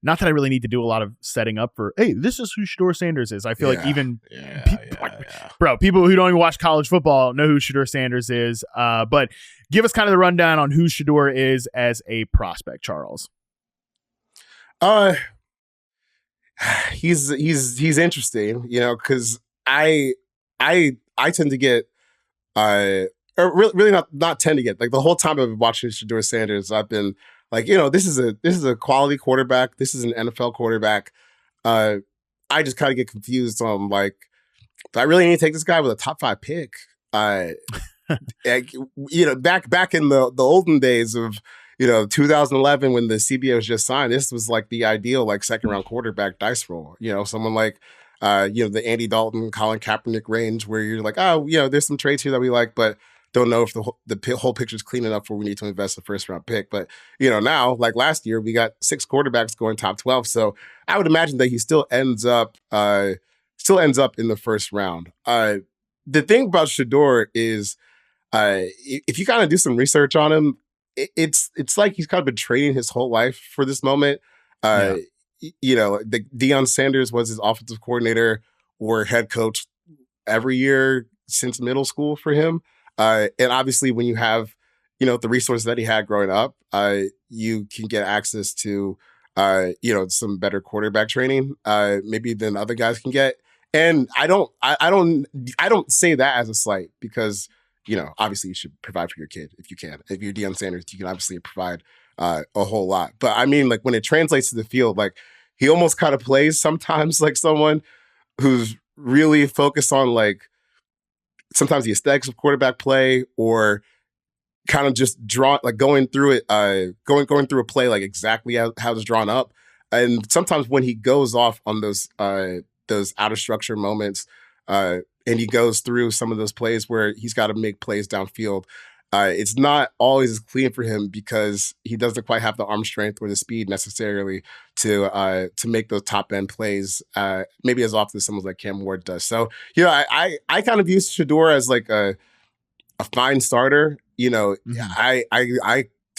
not that I really need to do a lot of setting up for, hey, this is who Shedeur Sanders is. I feel like even bro, people who don't even watch college football know who Shedeur Sanders is. But give us kind of the rundown on who Shedeur is as a prospect, Charles. He's interesting, because I tend to get or really not tend to get, like, the whole time I've been watching Shedeur Sanders, I've been like, this is a quality quarterback. This is an NFL quarterback. I just kind of get confused on, like, do I really need to take this guy with a top 5 pick? Back in the olden days of 2011 when the CBA was just signed, this was like the ideal like second round quarterback dice roll. Someone like the Andy Dalton, Colin Kaepernick range, where you're like, oh, there's some traits here that we like, but don't know if the whole picture is clean enough where we need to invest a first round pick. But now, like last year, we got 6 quarterbacks going top 12, so I would imagine that he still ends up in the first round. The thing about Shedeur is, if you kind of do some research on him, it's like he's kind of been training his whole life for this moment. Deion Sanders was his offensive coordinator or head coach every year since middle school for him. And obviously when you have, the resources that he had growing up, you can get access to, some better quarterback training, maybe than other guys can get. And I don't say that as a slight because, obviously you should provide for your kid if you can. If you're Deion Sanders, you can obviously provide a whole lot. But I mean, like, when it translates to the field, like, he almost kind of plays sometimes like someone who's really focused on, like, sometimes the aesthetics of quarterback play, or kind of just going through it, going through a play like exactly how it's drawn up. And sometimes when he goes off on those out of structure moments, and he goes through some of those plays where he's got to make plays downfield, it's not always as clean for him because he doesn't quite have the arm strength or the speed necessarily to make those top end plays, maybe as often as someone like Cam Ward does. So, I kind of use Shedeur as like a fine starter. To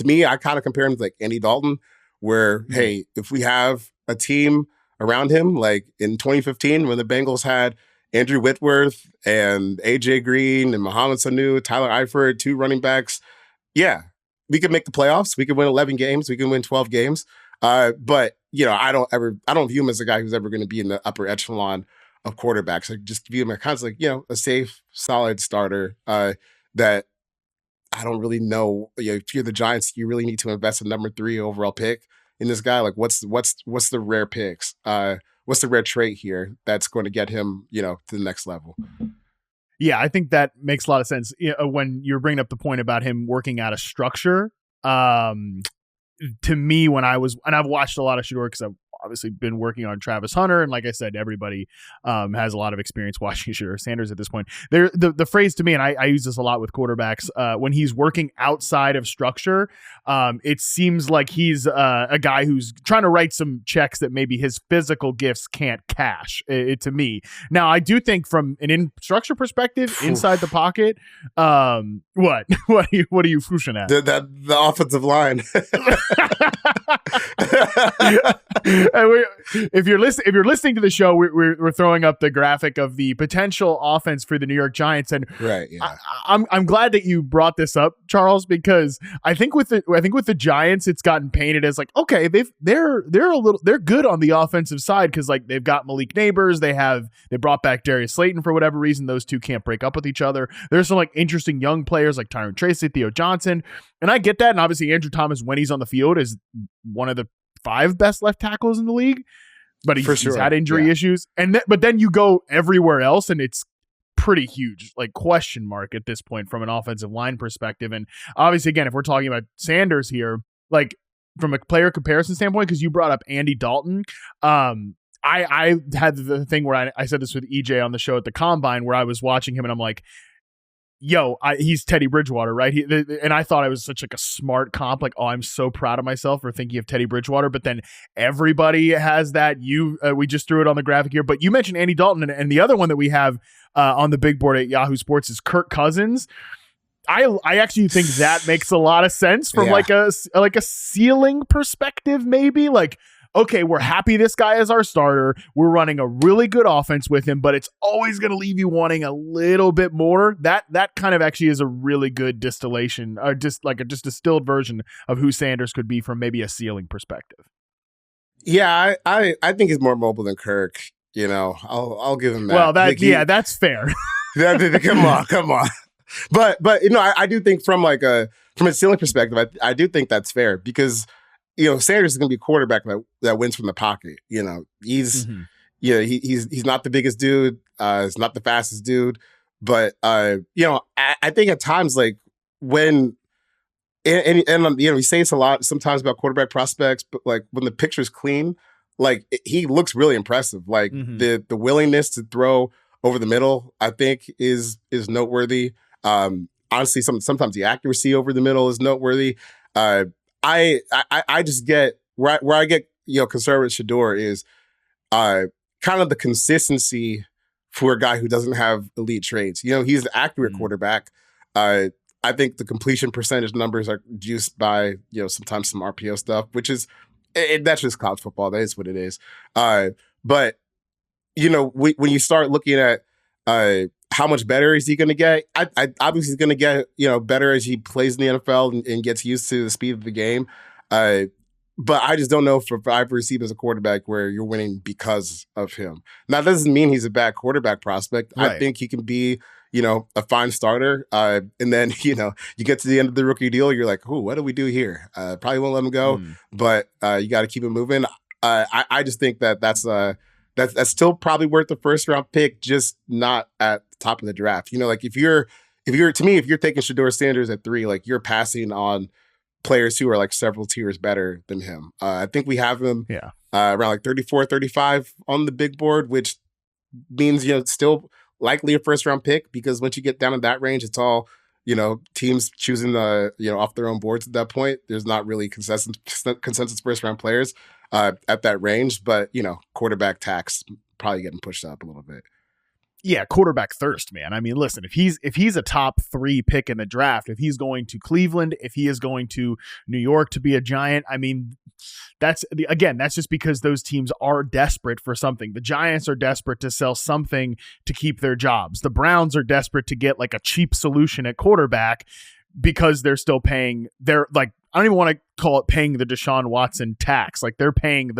me, I kind of compare him to like Andy Dalton, where, hey, if we have a team around him, like in 2015 when the Bengals had Andrew Whitworth and AJ Green and Mohamed Sanu, Tyler Eifert, 2 running backs, yeah, we could make the playoffs. We could win 11 games. We can win 12 games. But I don't view him as a guy who's ever going to be in the upper echelon of quarterbacks. I just view him as kind of like, a safe, solid starter that I don't really know. If you're the Giants, you really need to invest a number 3 overall pick in this guy. Like, what's the rare picks? What's the rare trait here that's going to get him, to the next level? Yeah, I think that makes a lot of sense. When you're bringing up the point about him working out a structure, to me, and I've watched a lot of Shedeur because I've obviously been working on Travis Hunter, and like I said, everybody has a lot of experience watching Shedeur Sanders at this point. The phrase to me, and I use this a lot with quarterbacks, when he's working outside of structure, it seems like he's a guy who's trying to write some checks that maybe his physical gifts can't cash. To me, now I do think from an structure perspective, inside the pocket, what are you pushing at? The offensive line. If you're listening to the show, we're throwing up the graphic of the potential offense for the New York Giants, and right, yeah. I'm glad that you brought this up, Charles, because I think with the Giants, it's gotten painted as like, okay, they're good on the offensive side because like they've got Malik Neighbors, they brought back Darius Slayton for whatever reason. Those two can't break up with each other. There's some like interesting young players like Tyron Tracy, Theo Johnson, and I get that. And obviously Andrew Thomas, when he's on the field, is one of the 5 best left tackles in the league, but he's had injury issues. But then you go everywhere else and it's pretty huge, like question mark at this point from an offensive line perspective. And obviously, again, if we're talking about Sanders here, like from a player comparison standpoint, because you brought up Andy Dalton, I had the thing where I said this with EJ on the show at the Combine, where I was watching him and I'm like, yo, he's Teddy Bridgewater, right? And I thought I was such like a smart comp, like, oh, I'm so proud of myself for thinking of Teddy Bridgewater. But then everybody has that. We just threw it on the graphic here, but you mentioned Andy Dalton, and the other one that we have on the big board at Yahoo Sports is Kirk Cousins. I actually think that makes a lot of sense from like a ceiling perspective, maybe like. okay, we're happy this guy is our starter. We're running a really good offense with him, but it's always going to leave you wanting a little bit more. That kind of actually is a really good distillation, or just distilled version of who Sanders could be from maybe a ceiling perspective. Yeah, I think he's more mobile than Kirk. I'll give him that. Well, that's fair. Come on. But I do think from a ceiling perspective, I do think that's fair because Sanders is going to be a quarterback that wins from the pocket. He's he's not the biggest dude. He's not the fastest dude, but I think at times when we say it's a lot sometimes about quarterback prospects, but when the picture's clean, he looks really impressive. The willingness to throw over the middle, I think, is noteworthy. Honestly, sometimes the accuracy over the middle is noteworthy. I just get where I get concerned with Shedeur is kind of the consistency for a guy who doesn't have elite traits. He's an accurate quarterback. I think the completion percentage numbers are juiced by sometimes some RPO stuff, which is that's just college football. That is what it is. But when you start looking at how much better is he going to get? I obviously he's going to get better as he plays in the NFL and gets used to the speed of the game. But I just don't know if I perceive as a quarterback where you're winning because of him. Now, that doesn't mean he's a bad quarterback prospect. Right. I think he can be a fine starter. And then you get to the end of the rookie deal, you're like, oh, what do we do here? Probably won't let him go, but you got to keep him moving. I just think that's still probably worth the first round pick, just not at the top of the draft. If you're taking Shedeur Sanders at 3, you're passing on players who are several tiers better than him. I think we have him around 34, 35 on the big board, which means, still likely a first round pick, because once you get down in that range, it's all, teams choosing off their own boards at that point. There's not really consensus first round players at that range, but quarterback tax probably getting pushed up a little bit. Yeah, quarterback thirst, man. I mean, listen, if he's a top 3 pick in the draft, if he's going to Cleveland, if he is going to New York to be a Giant, I mean, that's just because those teams are desperate for something. The Giants are desperate to sell something to keep their jobs. The Browns are desperate to get a cheap solution at quarterback because they're still paying I don't even want to call it paying the Deshaun Watson tax. They're paying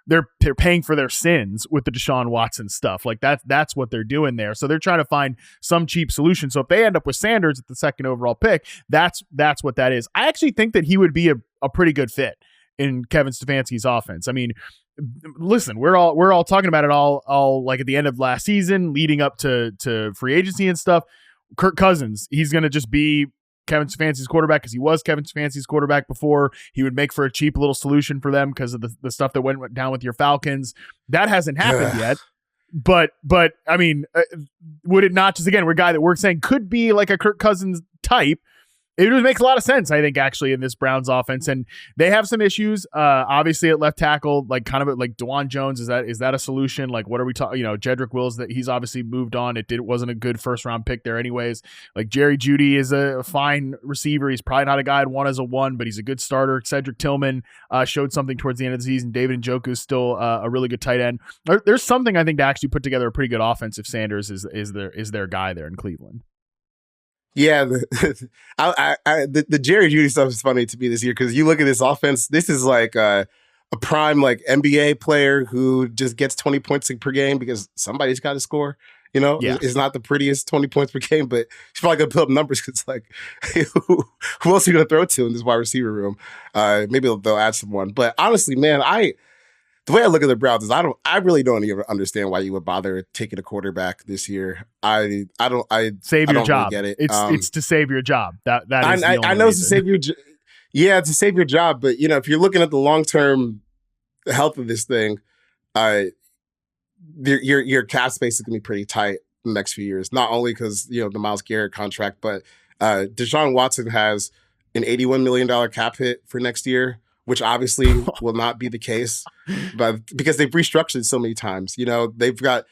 they're paying for their sins with the Deshaun Watson stuff. That's what they're doing there. So they're trying to find some cheap solution. So if they end up with Sanders at the 2nd overall pick, that's what that is. I actually think that he would be a pretty good fit in Kevin Stefanski's offense. I mean, listen, we're all talking about it all at the end of last season, leading up to free agency and stuff. Kirk Cousins, he's going to just be Kevin Stefanski's quarterback because he was Kevin Stefanski's quarterback before. He would make for a cheap little solution for them because of the stuff that went down with your Falcons. That hasn't happened yet. But I mean, would it not just, again, we're a guy that we're saying could be a Kirk Cousins type. It makes a lot of sense, I think, actually, in this Browns offense. And they have some issues, obviously, at left tackle, kind of like DeJuan Jones. Is that a solution? What are we talking? Jedrick Wills, that he's obviously moved on. It wasn't a good first round pick there, anyways. Jerry Jeudy is a fine receiver. He's probably not a guy I'd want as a 1, but he's a good starter. Cedric Tillman showed something towards the end of the season. David Njoku is still a really good tight end. There's something, I think, to actually put together a pretty good offense if Sanders is their guy there in Cleveland. Yeah, the Jerry Jeudy stuff is funny to me this year because you look at this offense. This is a prime NBA player who just gets 20 points per game because somebody's got to score. It's not the prettiest 20 points per game, but he's probably gonna put up numbers because who else are you gonna throw to in this wide receiver room? Maybe they'll add someone. But honestly, man, the way I look at the Browns is I really don't even understand why you would bother taking a quarterback this year. I don't save your job. Really get it. It's to save your job. That is the only I know reason. It's to save your it's to save your job, but if you're looking at the long-term health of this thing, your cap space is going to be pretty tight in the next few years. Not only because the Myles Garrett contract, but Deshaun Watson has an $81 million cap hit for next year, which obviously will not be the case, but because they've restructured so many times. They've got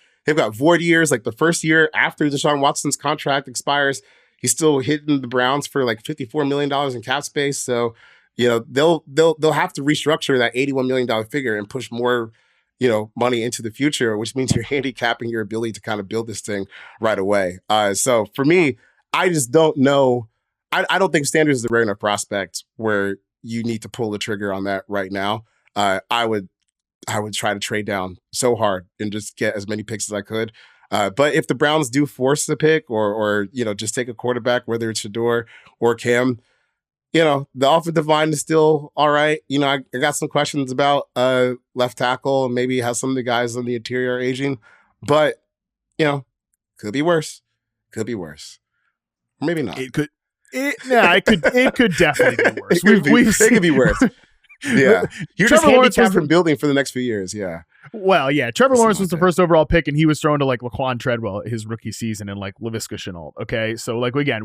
void years. The first year after Deshaun Watson's contract expires, he's still hitting the Browns for $54 million in cap space. So, they'll have to restructure that $81 million figure and push more, money into the future, which means you're handicapping your ability to kind of build this thing right away. So for me, I just don't know. I don't think Sanders is a rare enough prospect where you need to pull the trigger on that right now. I would try to trade down so hard and just get as many picks as I could. But if the Browns do force the pick or just take a quarterback, whether it's Shedeur or Cam, the offensive line is still all right. I got some questions about left tackle and maybe how some of the guys on the interior are aging. But, could be worse. Could be worse. Or maybe not. It could definitely be worse. It could be worse. Yeah. You're just handicapped from building for the next few years. Yeah. Well, yeah. Trevor Lawrence was the first overall pick, and he was thrown to like Laquan Treadwell his rookie season and like Laviska Shenault. Okay. So, like, again,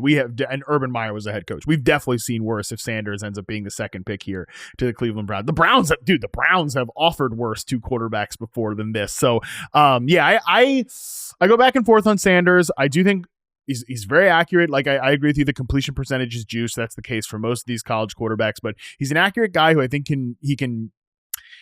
and Urban Meyer was the head coach. We've definitely seen worse if Sanders ends up being the second pick here to the Cleveland Browns. The Browns have offered worse two quarterbacks before than this. So, yeah, I go back and forth on Sanders. I do think he's very accurate. Like I agree with you. The completion percentage is juice. That's the case for most of these college quarterbacks, but he's an accurate guy who I think he can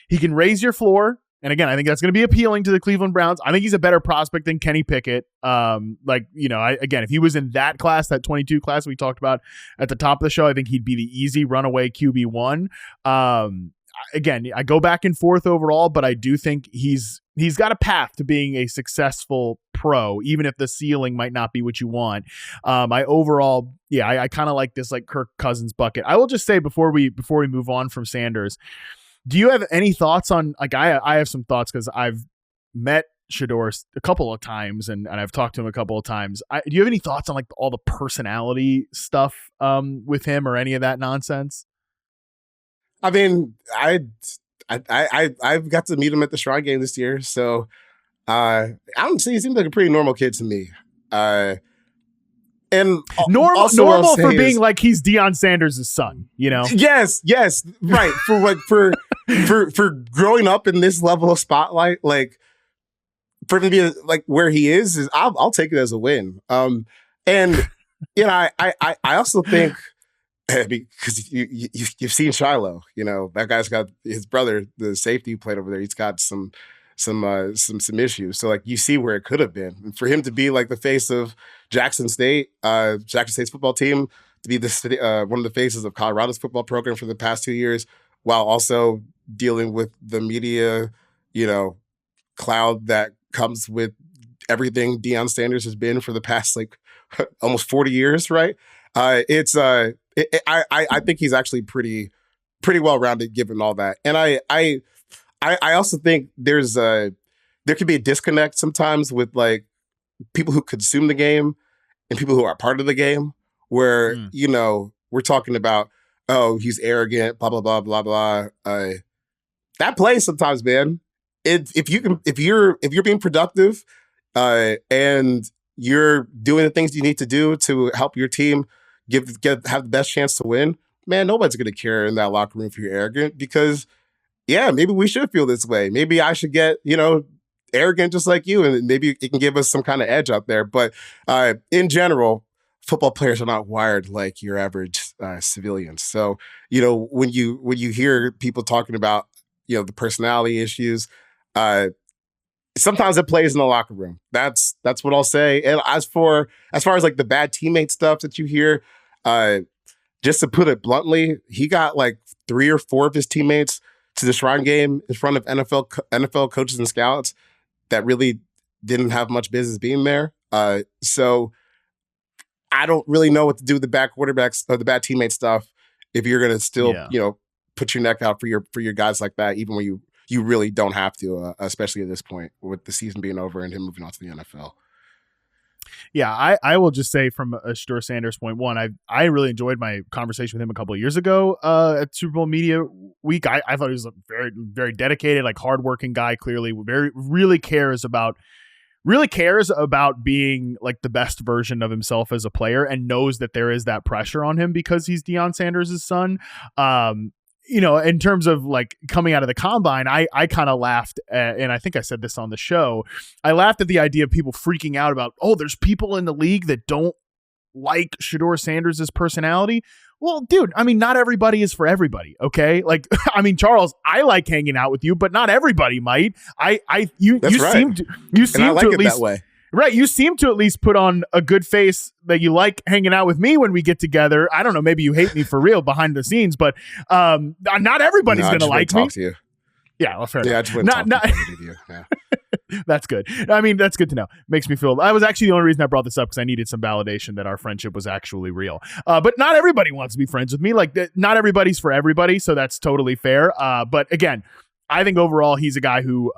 raise your floor. And again, I think that's going to be appealing to the Cleveland Browns. I think he's a better prospect than Kenny Pickett. If he was in that class, that 22 class we talked about at the top of the show, I think he'd be the easy runaway QB1. Again, I go back and forth overall, but I do think he's got a path to being a successful pro, even if the ceiling might not be what you want. I kind of like this like Kirk Cousins bucket. I will just say before we move on from Sanders, do you have any thoughts on like I have some thoughts because I've met Shedeur a couple of times and I've talked to him a couple of times. Do you have any thoughts on like all the personality stuff with him or any of that nonsense? I mean, I've got to meet him at the Shrine game this year, so I don't see. He seems like a pretty normal kid to me. And normal for being like he's Deion Sanders' son, Yes, right. For growing up in this level of spotlight, like for him to be like where he is I'll take it as a win. And I also think. Because you've seen Shiloh, that guy's got his brother, the safety who played over there. He's got some issues. So like you see where it could have been. And for him to be like the face of Jackson State's football team, to be one of the faces of Colorado's football program for the past 2 years, while also dealing with the media, cloud that comes with everything Deion Sanders has been for the past like almost 40 years, right? I think he's actually pretty well-rounded given all that. And I also think there could be a disconnect sometimes with like people who consume the game and people who are part of the game where, we're talking about, oh, he's arrogant, blah, blah, blah, blah, blah. That plays sometimes, man. If you're being productive and you're doing the things you need to do to help your team have the best chance to win, man, nobody's going to care in that locker room if you're arrogant because, yeah, maybe we should feel this way. Maybe I should get, arrogant just like you, and maybe it can give us some kind of edge out there. But in general, football players are not wired like your average civilians. So, when you hear people talking about, the personality issues, sometimes it plays in the locker room. That's what I'll say. And as far as like the bad teammate stuff that you hear, just to put it bluntly, he got like 3 or 4 of his teammates to the Shrine game in front of NFL coaches and scouts that really didn't have much business being there. So I don't really know what to do with the bad quarterbacks or the bad teammate stuff if you're going to still, put your neck out for your guys like that, even when you really don't have to, especially at this point with the season being over and him moving on to the NFL. Yeah, I will just say from a Shedeur Sanders point, one, I really enjoyed my conversation with him a couple of years ago at Super Bowl Media Week. I thought he was a very, very dedicated, like hardworking guy, clearly really cares about being like the best version of himself as a player and knows that there is that pressure on him because he's Deion Sanders' son. In terms of like coming out of the combine, I kind of laughed at, and I think I said this on the show. I laughed at the idea of people freaking out about, oh, there's people in the league that don't like Shedeur Sanders' personality. Well, dude, I mean, not everybody is for everybody, okay? Like, I mean, Charles, I like hanging out with you, but not everybody might. You right. seem to and I like to it at least that way. right. You seem to at least put on a good face that you like hanging out with me when we get together. I don't know, maybe you hate me for real behind the scenes, but not everybody's going to like me. Talk to you. Yeah, well, fair Yeah, I enough. just wouldn't talk to you. Yeah. That's good. I mean, that's good to know. Makes me feel. That was actually the only reason I brought this up, because I needed some validation that our friendship was actually real. But not everybody wants to be friends with me. Like, not everybody's for everybody, so that's totally fair. But again, I think overall he's a guy who,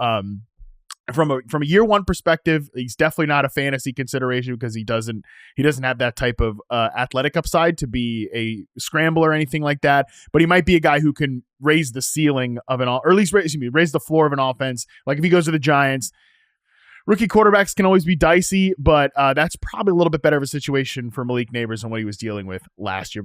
from a year one perspective, he's definitely not a fantasy consideration because he doesn't have that type of athletic upside to be a scrambler or anything like that. But he might be a guy who can raise the ceiling of or at least raise the floor of an offense. Like if he goes to the Giants, rookie quarterbacks can always be dicey, but that's probably a little bit better of a situation for Malik Nabers than what he was dealing with last year.